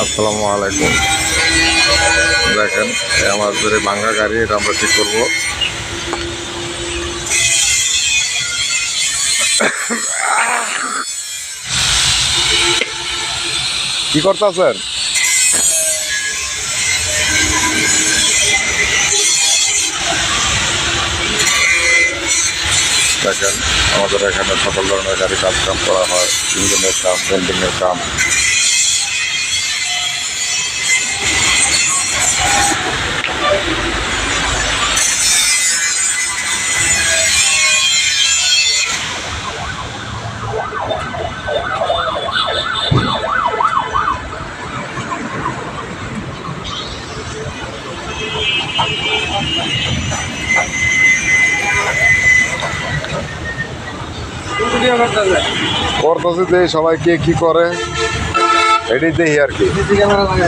আসসালামু আলাইকুম। দেখেন আমাদের এই ভাঙ্গা গাড়ি, এটা আমরা ঠিক করবো। কি করতেছেন? দেখেন আমাদের এখানে সকল ধরনের গাড়ি কাজ কাম করা হয়, ইঞ্জিনের কাম, পেন্টিংয়ের কাম। করতেছি, সবাই কে কি করে এটাই দেখি আর কি।